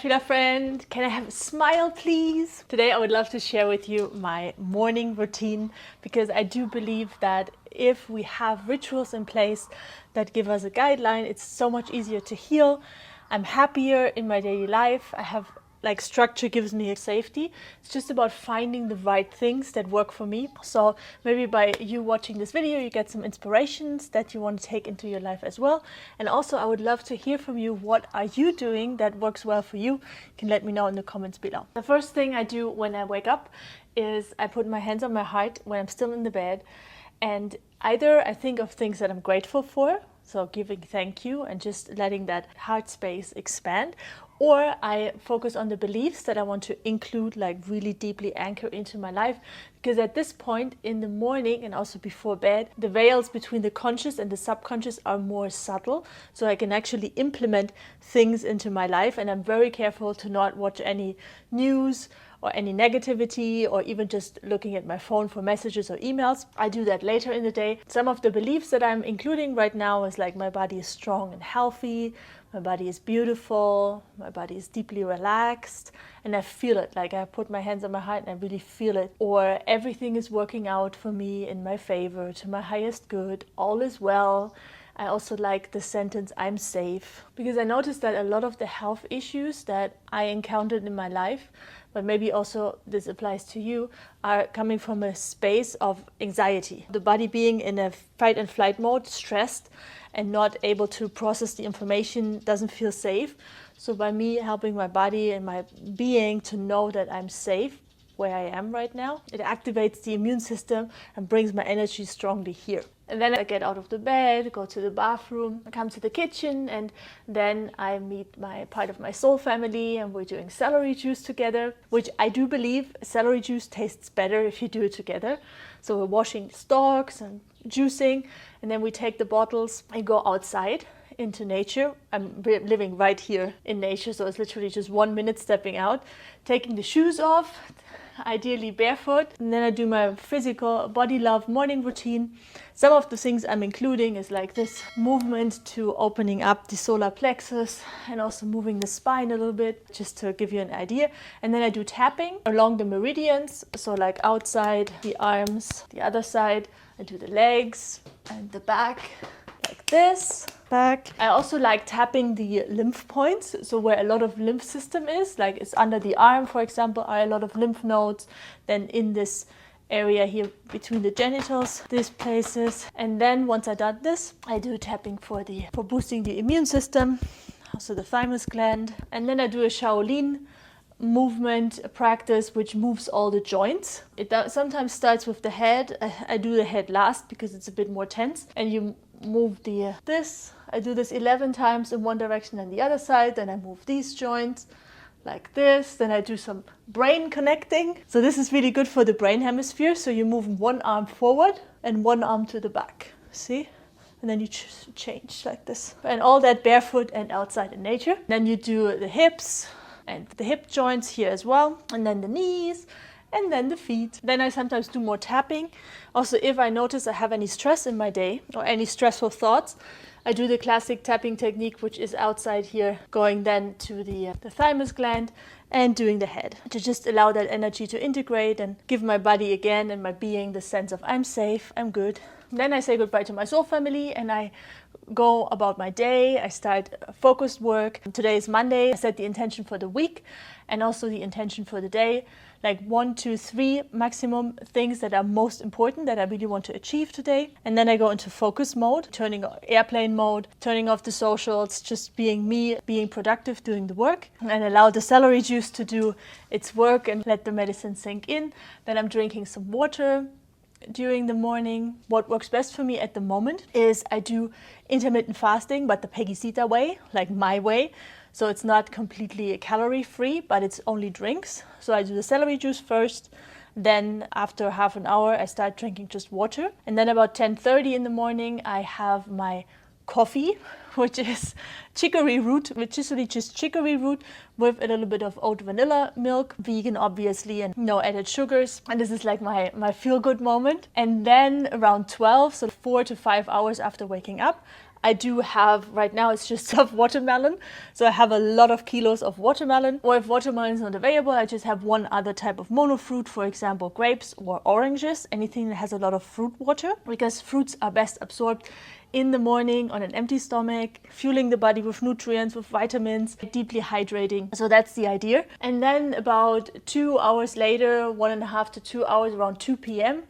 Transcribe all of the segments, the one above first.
Dracula friend. Can I have a smile, please? Today I would love to share with you my morning routine, because I do believe that if we have rituals in place that give us a guideline, it's so much easier to heal. I'm happier in my daily life. I have structure, gives me a safety. It's just about finding the right things that work for me. So maybe by you watching this video, you get some inspirations that you want to take into your life as well. And also I would love to hear from you. What are you doing that works well for you? You can let me know in the comments below. The first thing I do when I wake up is I put my hands on my heart when I'm still in the bed, and either I think of things that I'm grateful for, so giving thank you and just letting that heart space expand, or I focus on the beliefs that I want to include, really deeply anchor into my life. Because at this point in the morning and also before bed, the veils between the conscious and the subconscious are more subtle, so I can actually implement things into my life. And I'm very careful to not watch any news or any negativity, or even just looking at my phone for messages or emails. I do that later in the day. Some of the beliefs that I'm including right now is my body is strong and healthy, my body is beautiful, my body is deeply relaxed, and I feel it. I put my hands on my heart and I really feel it. Or everything is working out for me in my favor, to my highest good, all is well. I also like the sentence, I'm safe, because I noticed that a lot of the health issues that I encountered in my life, but maybe also this applies to you, are coming from a space of anxiety. The body being in a fight and flight mode, stressed and not able to process the information, doesn't feel safe. So by me helping my body and my being to know that I'm safe where I am right now, it activates the immune system and brings my energy strongly here. And then I get out of the bed, go to the bathroom, come to the kitchen, and then I meet my part of my soul family, and we're doing celery juice together, which I do believe celery juice tastes better if you do it together. So we're washing stalks and juicing, and then we take the bottles and go outside into nature. I'm living right here in nature, so it's literally just 1 minute stepping out, taking the shoes off, ideally barefoot, and then I do my physical body love morning routine. Some of the things I'm including is this movement to opening up the solar plexus and also moving the spine a little bit, just to give you an idea. And then I do tapping along the meridians, so outside the arms, the other side. I do the legs and the back, like this. Back. I also like tapping the lymph points, so where a lot of lymph system is, it's under the arm, for example, are a lot of lymph nodes. Then in this area here between the genitals, these places. And then once I done this, I do tapping for boosting the immune system, also the thymus gland. And then I do a Shaolin movement practice, which moves all the joints. It sometimes starts with the head. I do the head last because it's a bit more tense, and you move this. I do this 11 times in one direction and the other side. Then I move these joints like this. Then I do some brain connecting. So this is really good for the brain hemisphere. So you move one arm forward and one arm to the back. See? And then you change like this. And all that barefoot and outside in nature. Then you do the hips and the hip joints here as well. And then the knees. And then the feet. Then I sometimes do more tapping. Also, if I notice I have any stress in my day or any stressful thoughts, I do the classic tapping technique, which is outside here, going then to the thymus gland and doing the head, to just allow that energy to integrate and give my body again and my being the sense of I'm safe, I'm good. Then I say goodbye to my soul family and I go about my day. I start focused work. Today is Monday. I set the intention for the week and also the intention for the day. 1, 2, 3 maximum things that are most important that I really want to achieve today. And then I go into focus mode, turning on airplane mode, turning off the socials, just being me, being productive, doing the work, and allow the celery juice to do its work and let the medicine sink in. Then I'm drinking some water during the morning. What works best for me at the moment is I do intermittent fasting, but the Peggy way, my way. So it's not completely calorie free, but it's only drinks. So I do the celery juice first. Then after half an hour, I start drinking just water. And then about 10:30 in the morning, I have my coffee, which is chicory root, which is really just chicory root with a little bit of oat vanilla milk, vegan obviously, and no added sugars. And this is like my feel-good moment. And then around 12, so 4 to 5 hours after waking up, I do have, right now it's just of watermelon. So I have a lot of kilos of watermelon. Or if watermelon is not available, I just have one other type of monofruit, for example, grapes or oranges, anything that has a lot of fruit water, because fruits are best absorbed in the morning on an empty stomach, fueling the body with nutrients, with vitamins, deeply hydrating. So that's the idea. And then about 2 hours later, 1.5 to 2 hours, around 2 p.m.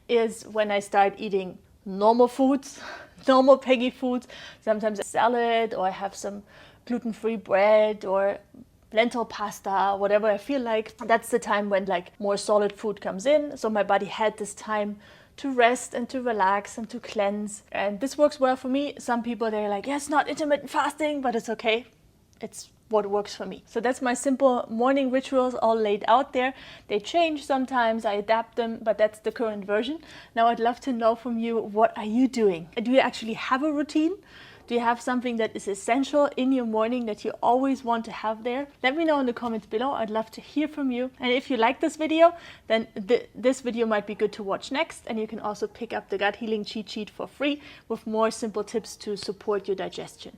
is when I start eating normal foods, normal Peggy foods, sometimes a salad, or I have some gluten-free bread or lentil pasta, whatever I feel like. That's the time when like more solid food comes in. So my body had this time to rest and to relax and to cleanse. And this works well for me. Some people, they're like, yeah, it's not intermittent fasting, but it's okay. It's what works for me. So that's my simple morning rituals all laid out there. They change sometimes, I adapt them, but that's the current version. Now I'd love to know from you, what are you doing? Do you actually have a routine? Do you have something that is essential in your morning that you always want to have there? Let me know in the comments below. I'd love to hear from you. And if you like this video, then this video might be good to watch next. And you can also pick up the gut healing cheat sheet for free with more simple tips to support your digestion.